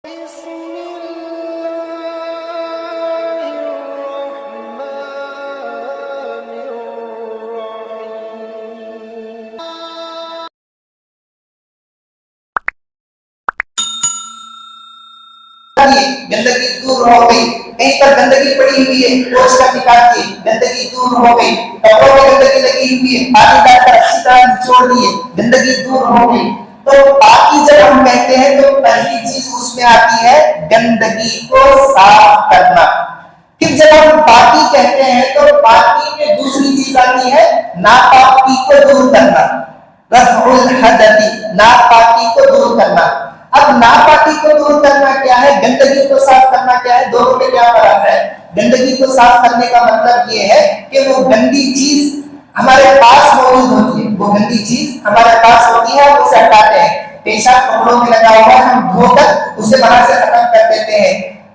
गंदगी दूर हो गई। कहीं पर गंदगी पड़ी हुई है, पोंछ कर निकाल दी, गंदगी दूर हो गई। कपड़ों में गंदगी लगी हुई है, पानी डालकर अच्छी तरह निचोड़ दिए, गंदगी दूर हो गई। तो पाकी जब हम कहते हैं तो पहली चीज उसमें आती है गंदगी को साफ करना। फिर जब हम पाकी कहते हैं तो पाकी में दूसरी चीज आती है नापाकी को दूर करना, रफ़उल हदथी, नापाकी को दूर करना। अब नापाकी को दूर करना क्या है, गंदगी को साफ करना क्या है, दोनों में क्या फर्क है? गंदगी को साफ करने का मतलब ये है कि वो गंदी चीज हमारे पास मौजूद होती है, वो गंदी चीज हमारे पास होती है, उसे हटाते हैं। पेशाब कपड़ों में लगा हुआ है, हम धोकर उसे बाहर से खत्म कर देते हैं।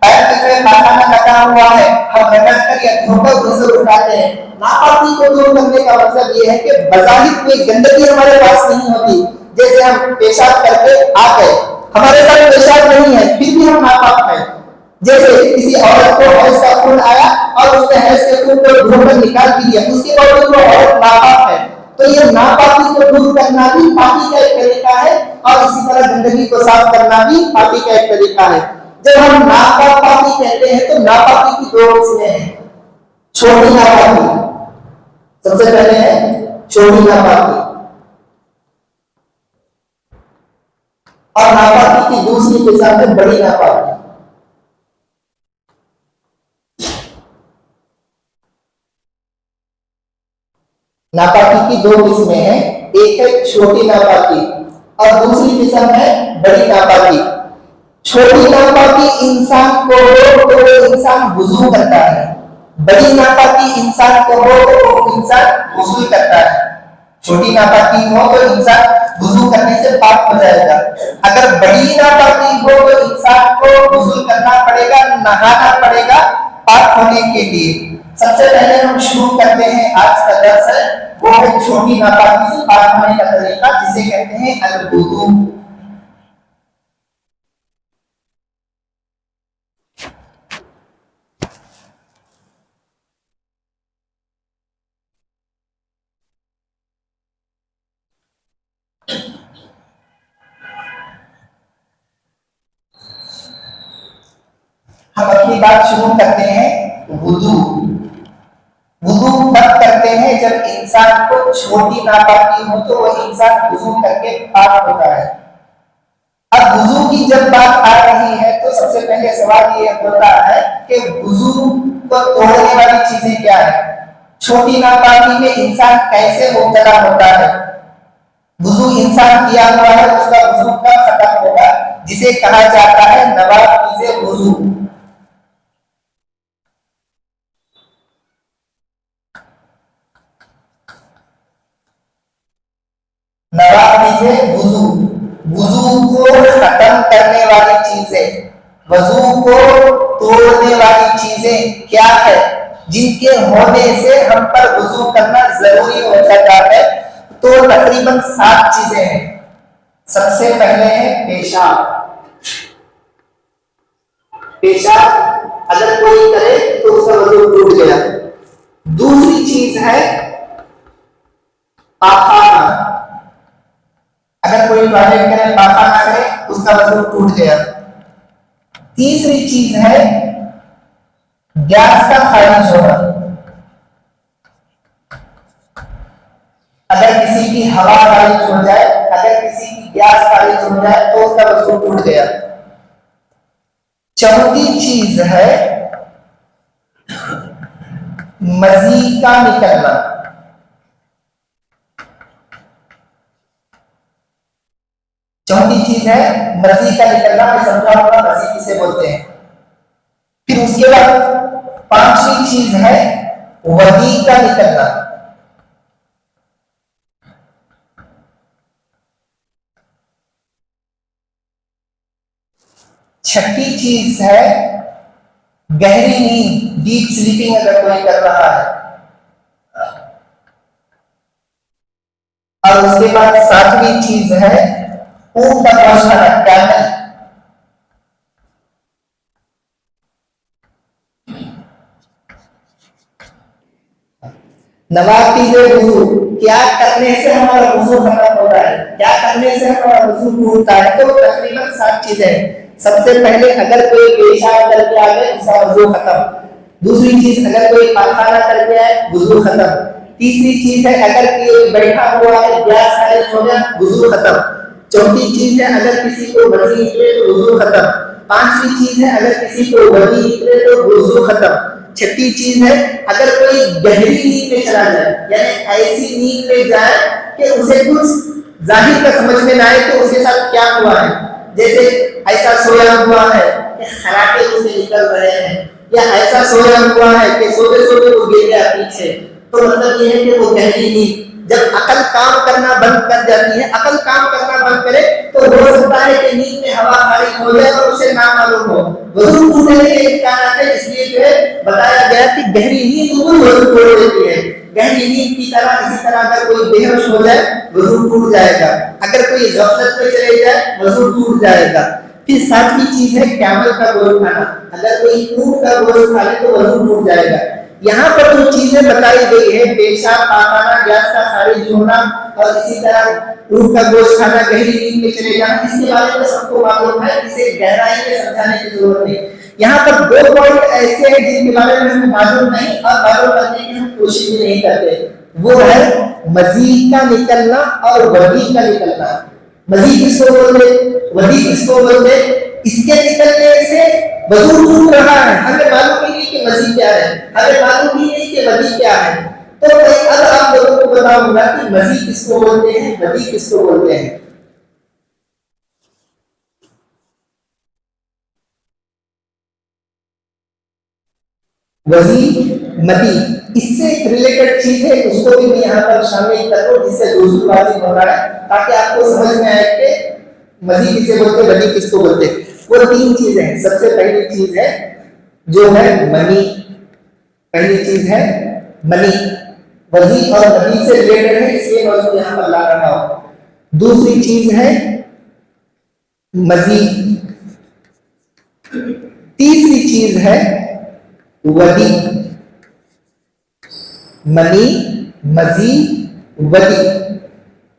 पैर पे पाखाना लगा हुआ है, हम रगड़ कर या धोकर उसे उठाते हैं। नापाकी को दूर करने का मतलब ये है कि बज़ाहिर कोई गंदगी हमारे पास नहीं होती। जैसे हम पेशाब करके आ गए, हमारे साथ पेशाब नहीं है, फिर भी हम नापाक हैं। जैसे किसी औरत को हैज का खून आया और उसने हैज के खून को धोकर निकाल दिया, उसके बाद वो औरत नापाक है। तो ये नापाकी को दूर करना भी पाकी का एक तरीका है, और इसी तरह गंदगी को साफ करना भी पाकी का एक तरीका है। जब हम नापाकी कहते हैं तो नापाकी की दो किस्में हैं। छोटी नापाकी, सबसे पहले है छोटी नापाकी, और नापाकी की दूसरी किस्म है बड़ी नापाकी। नापाकी की दो किस्में हैं, एक है छोटी नापाकी और दूसरी किस्म है बड़ी नापाकी। छोटी नापाकी इंसान को हो तो वो इंसान वुजू करता है, बड़ी नापाकी इंसान को हो तो वो इंसान गुस्ल करता है। छोटी नापाकी हो तो इंसान वुजू करने से पाक हो जाएगा, अगर बड़ी नापाकी हो तो इंसान को गुस्ल करना पड़ेगा, नहाना पड़ेगा पाक होने के लिए। सबसे पहले हम शुरू करते हैं, आज का दर्स है वो है छोटी नापाकी से पाक होने का तरीका, जिसे कहते हैं अल-वुजू। हम अपनी बात शुरू करते हैं वुजू। वुजू तब करते हैं जब इंसान को छोटी नापाकी हो तो वह इंसान वुजू करके पाक होता है। अब वुजू की जब बात आ रही है तो सबसे पहले सवाल ये होता है कि वुजू को तोड़ने वाली चीजें क्या है। छोटी नापाकी में इंसान कैसे मुब्तला होता है। वुजू इंसान किया हुआ है, उसका वुजू कब खत्म होगा, जिसे कहा जाता है नवाक़िज़े वुजू। नवाक़िज़े वुजू, वुजू को खत्म करने वाली चीजें, वजू को तोड़ने वाली चीजें क्या है, जिनके होने से हम पर वुजू करना जरूरी हो जाता है। तो तकरीबन 7 चीजें हैं। सबसे पहले है पेशाब। पेशाब अगर कोई करे तो उसका वजू टूट गया। दूसरी चीज है पाखाना, अगर कोई टॉयलेट करे पाखाना करे उसका वजू टूट गया। तीसरी चीज है गैस का खारिज होना, अगर किसी की हवा खारिज हो जाए, अगर किसी की गैस खारिज हो जाए तो उसका वजू टूट गया। चौथी चीज है मज़ी का निकलना। चौथी चीज है मज़ी का निकलना, मैं समझाऊंगा मज़ी किसे बोलते हैं। फिर उसके बाद 5वीं चीज है वदी का निकलना। 6ठी चीज है गहरी नींद, डीप स्लीपिंग अगर कोई कर रहा है। और उसके बाद 7वीं चीज है ऊँट का गोश्त खाना, कैमल। नवाकिज़ वुजू, क्या करने से हमारा वुजू खत्म होता है, क्या करने से हमारा वुजू टूटता है? तो तकरीबन 7 चीजें हैं। सबसे पहले अगर कोई पेशाब करके आ गए उसका वुजू खत्म। दूसरी चीज अगर कोई पाखाना करके आए वुजू खत्म। तीसरी चीज है अगर कोई बैठा हुआ है गैस खारिज हो गया वुजू खत्म। चौथी चीज है अगर किसी को वजी निकले तो वुजू खत्म। पांचवी चीज है अगर किसी को वजी निकले तो वुजू खत्म। छठी चीज है अगर कोई गहरी नींद में चला जाए, यानी ऐसी नींद में जाए कि उसे कुछ जाहिर का समझ में ना आए तो उसके साथ क्या हुआ है। जैसे ऐसा सोया हुआ है कि खराटे उसे निकल रहे हैं, या ऐसा सोया हुआ है कि सोते सोते वो गिर गया पीछे, तो मतलब ये है कि वो गहरी नींद। जब अकल काम करना बंद कर जाती है, अकल काम करना बंद करे तो हो सकता है कि नींद में हवा खारिज हो जाए और उसे ना मालूम हो। वजू टूटने के इम्कान है, इसलिए जो है बताया गया कि गहरी नींद वो वजू तोड़ देती है। गहरी नींद की तरह इसी तरह अगर कोई बेहोश हो जाए वजू टूट जाएगा, अगर कोई गफलत में चले जाए वजू टूट जाएगा। फिर सातवीं चीज है कैमल का गोश्त खाना, अगर कोई ऊंट का गोश्त खा ले तो वजू टूट जाएगा। यहाँ पर जो चीजें बताई गई है, पेशाब, पाखाना, गैस का खारिज होना और इसी तरह ऊंट का गोश्त खाना, गहरी नींद में चले जाना, इसके बारे में सबको मालूम है, इसे गहराई में समझाने की जरूरत नहीं। यहाँ पर 2 पॉइंट ऐसे हैं जिनके बारे में हमें मालूम नहीं और मालूम करने की हम कोशिश भी नहीं करते। वो है मज़ी का निकलना और वदी का निकलना। मज़ी किसको बोलते, वदी किसको बोलते? इसके निकलने से वजू टूट रहा है, हमें मालूम ही नहीं कि मज़ी क्या है, हमें मालूम ही नहीं कि वदी क्या है। तो मैं अब आप लोगों को बताऊंगा कि मज़ी किसको बोलते हैं, वदी किसको बोलते हैं। वजी, मदी, इससे रिलेटेड चीज है, उसको भी मैं यहाँ पर शामिल कर दूं जिससे वजू वाजिब हो रहा है, ताकि आपको समझ में आए कि मदी किसे बोलते हैं, वदी किसको बोलते हैं। वो 3 चीजें हैं। सबसे पहली चीज है जो है मनी, पहली चीज है मनी, वजी और मदी से रिलेटेड है, इसलिए मैं उसको यहाँ पर ला रहा हूँ। दूसरी चीज है मजी, तीसरी चीज है वदी। मनी, मजी, वदी,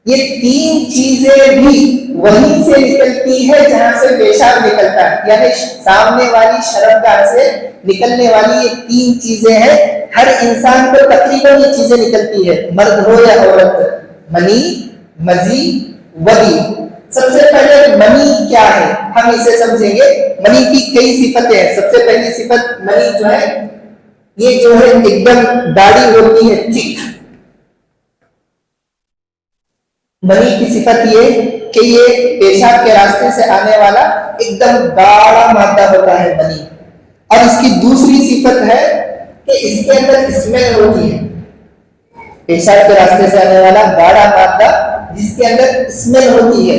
ये 3 चीजें भी वहीं से निकलती है जहां से पेशाब निकलता है, यानी सामने वाली शर्मगाह से निकलने वाली ये 3 चीजें हैं। हर इंसान को तकरीबन ये चीजें निकलती है, मर्द हो या औरत। मनी, मजी, वदी। सबसे पहले मनी क्या है हम इसे समझेंगे। मनी की कई सिफतें हैं। सबसे पहली सिफत मनी जो है, ये जो है एकदम गाढ़ी होती है, थिक। मनी की सिफत ये कि ये पेशाब के रास्ते से आने वाला एकदम गाढ़ा मादा होता है मनी। और इसकी दूसरी सिफत है कि इसके अंदर स्मेल होती है, पेशाब के रास्ते से आने वाला गाढ़ा मादा जिसके अंदर स्मेल होती है।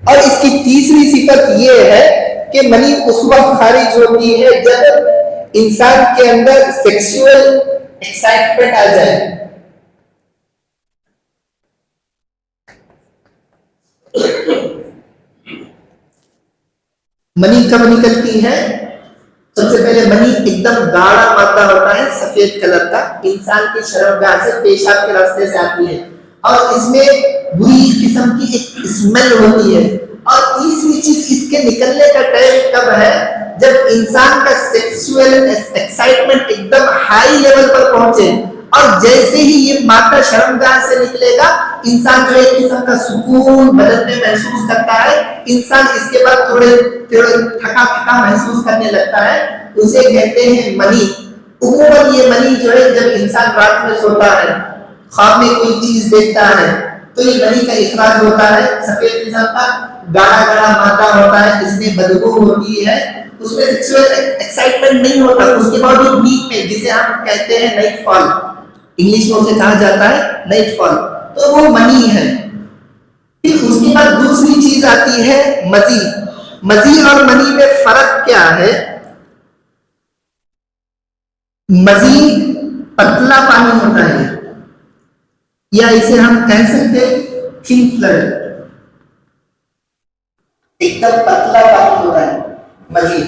और इसकी तीसरी सिफत ये है कि मनी उस वक्त खारिज होती है जब इंसान के अंदर सेक्सुअल एक्साइटमेंट आ जाए। मनी कब निकलती है? सबसे पहले मनी एकदम गाढ़ा मादा होता है, सफेद कलर का, इंसान की शर्मगाह से पेशाब के रास्ते से आती है और इसमें बुरी किस्म की एक स्मेल होती है। और तीसरी चीज, इसके निकलने का टाइम कब है? जब इंसान का सेक्सुअल एक्साइटमेंट एकदम हाई लेवल पर पहुंचे, और जैसे ही ये मादा शर्मगाह से निकलेगा, इंसान जो एक किस्म का सुकून बदन में महसूस करता है। इंसान इसके बाद थोड़े थका थका महसूस करने लगता है, उसे कहते हैं मनी। उमूमन ये मनी जो है जब इंसान रात में सोता है, ख्वाब में कोई चीज देखता है, तो ये मनी का इखराज होता है। सफेद किस्म का गाढ़ा गाढ़ा मादा होता है, इसमें बदबू होती है, उसमें सेक्सुअल एक्साइटमेंट नहीं होता। उसके बाद वो नींद में, जिसे हम कहते हैं नाइट फॉल, इंग्लिश में उसे कहा जाता है नाइट फॉल, तो वो मनी है। फिर उसके बाद दूसरी चीज आती है मजी। मजी और मनी में फर्क क्या है? मजी पतला पानी होता है, या इसे हम कह सकते थिन फ्लड, एकदम पतला पानी होता है मजी।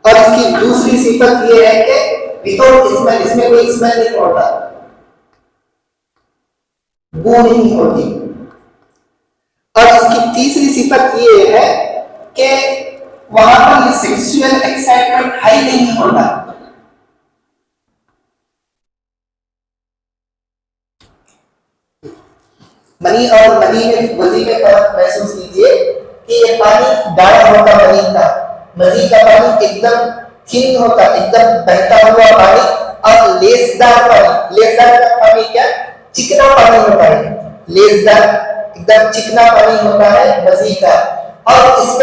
और इसकी दूसरी सिफत ये है कि विदाउट स्मेल, इसमें कोई स्मेल नहीं होता। वो नहीं होती। और इसकी तीसरी सिफत ये है कि वहां पर ये सेक्सुअल एक्साइटमेंट हाई नहीं होता। मनी और मनी में वजी में फर्क महसूस कीजिए कि ये पानी गाढ़ा होता मनी का, मजी का पानी एकदम थिन होता, एकदम बहता हुआ पानी, और लेसदार पानी, लेसदार का पानी क्या, चिकना पानी होता है, लेसदार एकदम चिकना पानी होता है मजी का, और इसमें